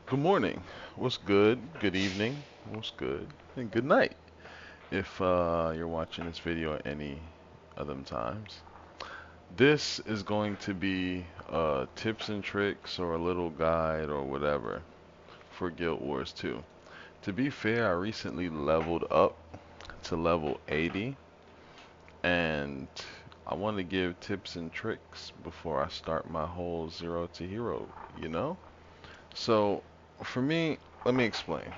Good morning. What's good? Good evening. What's good? And good night. If you're watching this video at any of them times. This is going to be tips and tricks or a little guide or whatever for Guild Wars 2. To be fair, I recently leveled up to level 80 and I want to give tips and tricks before I start my whole zero to hero, you know? So, for me, let me explain.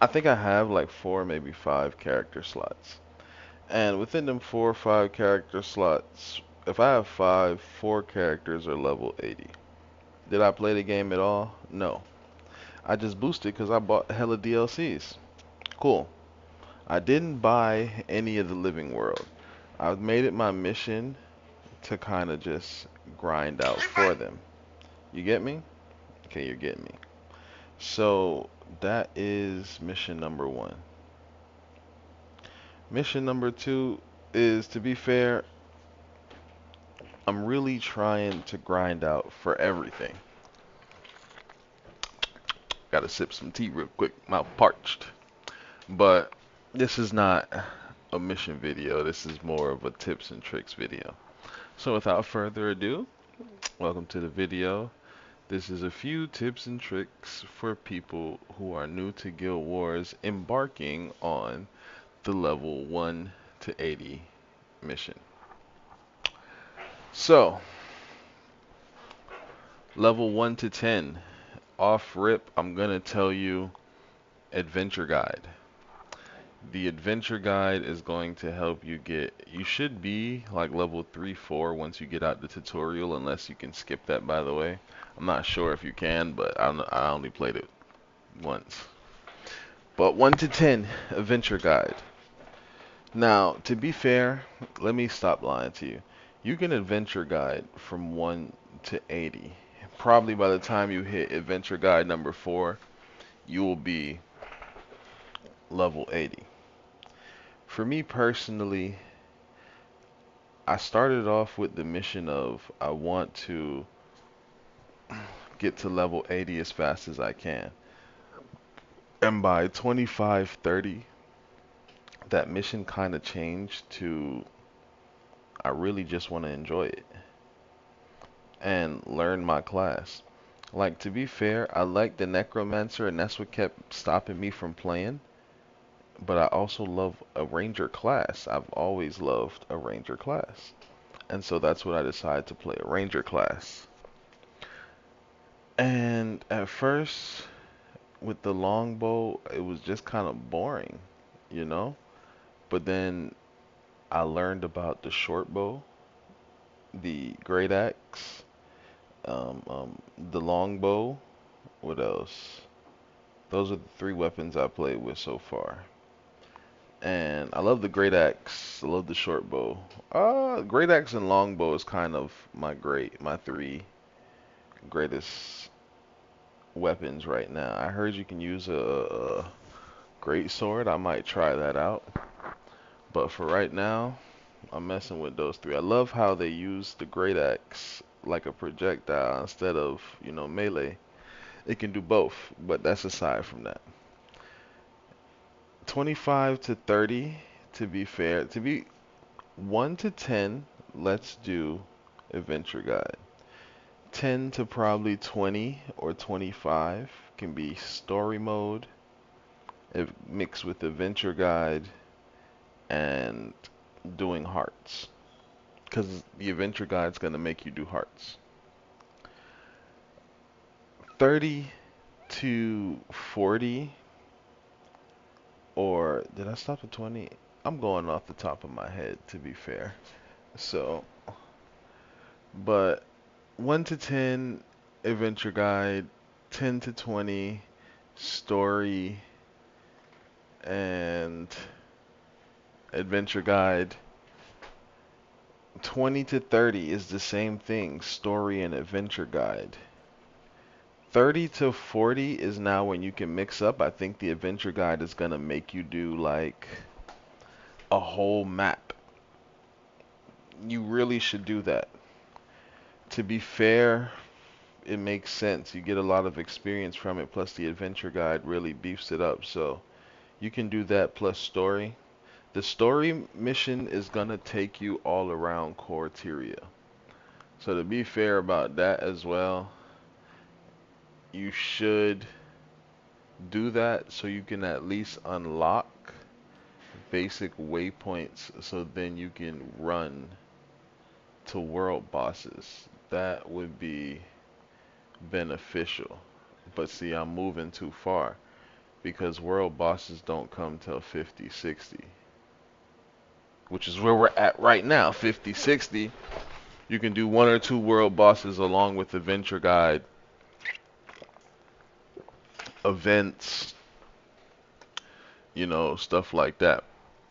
I think I have like four, maybe five character slots. And within them four or five character slots, if I have five, four characters are level 80. Did I play the game at all? No. I just boosted because I bought hella DLCs. Cool. I didn't buy any of the living world. I've made it my mission to kind of just grind out for them. You get me? Okay, you're getting me. So that is mission number one. Mission number two is, to be fair, I'm really trying to grind out for everything. Gotta sip some tea real quick, mouth parched. But this is not a mission video, this is more of a tips and tricks video. So without further ado, welcome to the video. This is a few tips and tricks for people who are new to Guild Wars embarking on the level 1 to 80 mission. So, level 1 to 10. Off rip, I'm gonna tell you adventure guide. The adventure guide is going to help you you should be like level 3, 4 once you get out the tutorial, unless you can skip that, by the way. I'm not sure if you can, but I only played it once. But 1 to 10 adventure guide. Now, to be fair, let me stop lying to you. You can adventure guide from 1 to 80. Probably by the time you hit adventure guide number 4, you will be level 80. For me personally, I started off with the mission of I want to get to level 80 as fast as I can. And by 25, 30, that mission kind of changed to I really just want to enjoy it and learn my class. Like, to be fair, I like the Necromancer, and that's what kept stopping me from playing. But I also love a Ranger class. I've always loved a Ranger class. And so that's what I decided to play, a Ranger class. And at first, with the longbow, it was just kind of boring, you know? But then I learned about the short bow, the great axe, the longbow. What else? Those are the three weapons I played with so far. And I love the great axe. I love the short bow. Great axe and longbow is kind of my three greatest weapons right now. I heard you can use a great sword. I might try that out. But for right now, I'm messing with those three. I love how they use the great axe like a projectile instead of, melee. It can do both, but that's aside from that. 25 to 30, to be fair. To be 1 to 10, let's do adventure guide. 10 to probably 20 or 25 can be story mode, mixed with adventure guide and doing hearts. Because the adventure guide's going to make you do hearts. 30 to 40, or did I stop at 20? I'm going off the top of my head, to be fair. So, but 1 to 10, adventure guide. 10 to 20, story and adventure guide. 20 to 30 is the same thing, story and adventure guide. 30 to 40 is now when you can mix up. I think the adventure guide is going to make you do like a whole map. You really should do that. To be fair, it makes sense. You get a lot of experience from it, plus the adventure guide really beefs it up. So you can do that plus story. The story mission is gonna take you all around core Tyria. So to be fair about that as well, you should do that so you can at least unlock basic waypoints so then you can run to world bosses. That would be beneficial. But see, I'm moving too far because world bosses don't come till 50, 60, which is where we're at right now, 50, 60. You can do one or two world bosses along with the Venture Guide, events, stuff like that.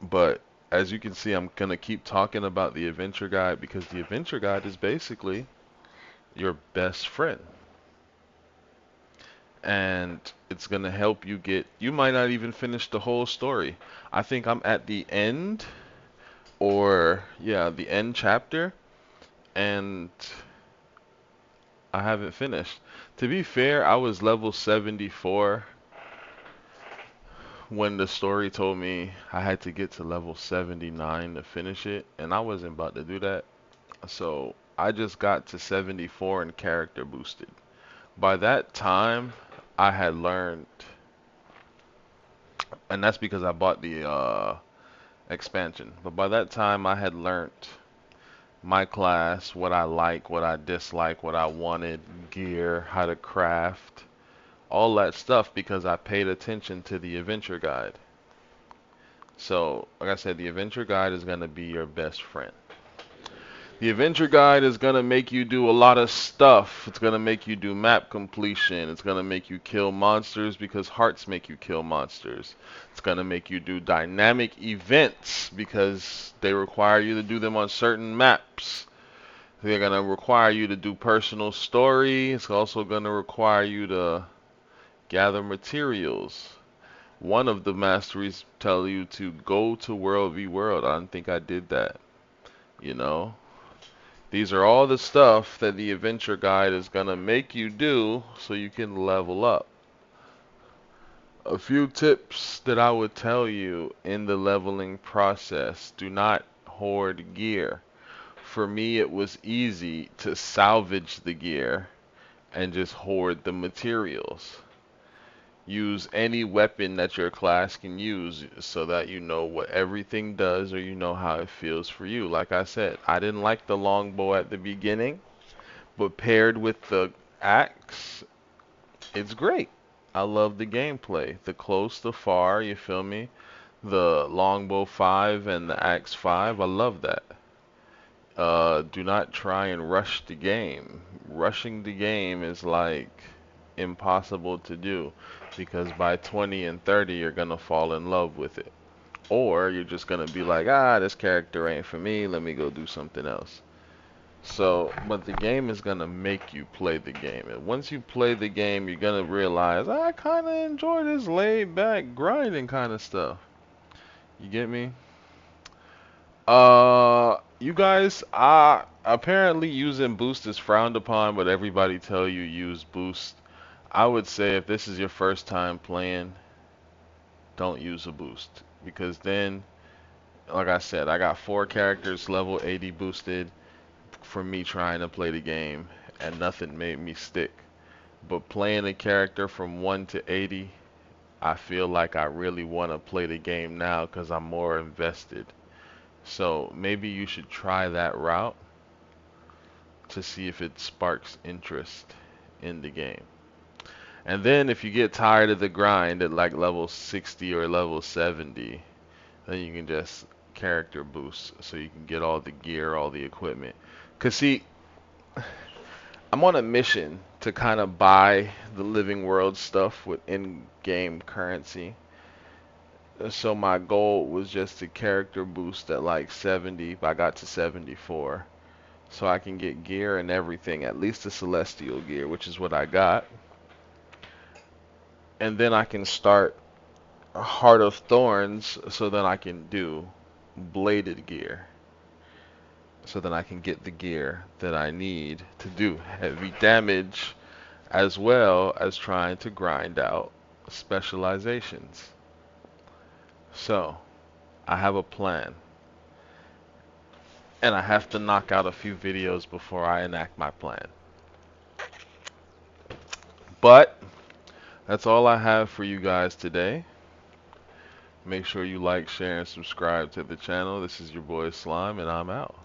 But as you can see, I'm going to keep talking about the Adventure Guide because the Adventure Guide is basically your best friend. And it's going to help you get, you might not even finish the whole story. I think I'm at the end, or yeah, the end chapter, and I haven't finished. To be fair, I was level 74 when the story told me I had to get to level 79 to finish it, and I wasn't about to do that. So I just got to 74 and character boosted. By that time, I had learned, and that's because I bought the expansion. But by that time, I had learned my class, what I like, what I dislike, what I wanted, gear, how to craft, all that stuff because I paid attention to the adventure guide. So, like I said, the adventure guide is going to be your best friend. The adventure guide is going to make you do a lot of stuff. It's going to make you do map completion. It's going to make you kill monsters because hearts make you kill monsters. It's going to make you do dynamic events because they require you to do them on certain maps. They're going to require you to do personal story. It's also going to require you to gather materials. One of the masteries tell you to go to World v World. I don't think I did that. You know? These are all the stuff that the adventure guide is going to make you do so you can level up. A few tips that I would tell you in the leveling process. Do not hoard gear. For me, it was easy to salvage the gear and just hoard the materials. Use any weapon that your class can use so that you know what everything does or you know how it feels for you. Like I said, I didn't like the longbow at the beginning, but paired with the axe, it's great. I love the gameplay. The close, the far, you feel me? The longbow 5 and the axe 5, I love that. Do not try and rush the game. Rushing the game is like impossible to do because by 20 and 30 you're gonna fall in love with it. Or you're just gonna be like, this character ain't for me, let me go do something else. So, but the game is gonna make you play the game. And once you play the game, you're gonna realize, I kinda enjoy this laid back grinding kind of stuff. You get me? You guys, apparently using boost is frowned upon, but everybody tell you use boost. I would say if this is your first time playing, don't use a boost because then, like I said, I got 4 characters level 80 boosted for me trying to play the game, and nothing made me stick. But playing a character from 1 to 80, I feel like I really want to play the game now because I'm more invested. So maybe you should try that route to see if it sparks interest in the game. And then if you get tired of the grind at like level 60 or level 70, then you can just character boost so you can get all the gear, all the equipment. Cause see, I'm on a mission to kind of buy the living world stuff with in-game currency. So my goal was just to character boost at like 70. I got to 74. So I can get gear and everything, at least the celestial gear, which is what I got. And then I can start Heart of Thorns so then I can do bladed gear. So then I can get the gear that I need to do heavy damage as well as trying to grind out specializations. So, I have a plan, and I have to knock out a few videos before I enact my plan. But that's all I have for you guys today. Make sure you like, share, and subscribe to the channel. This is your boy Slime, and I'm out.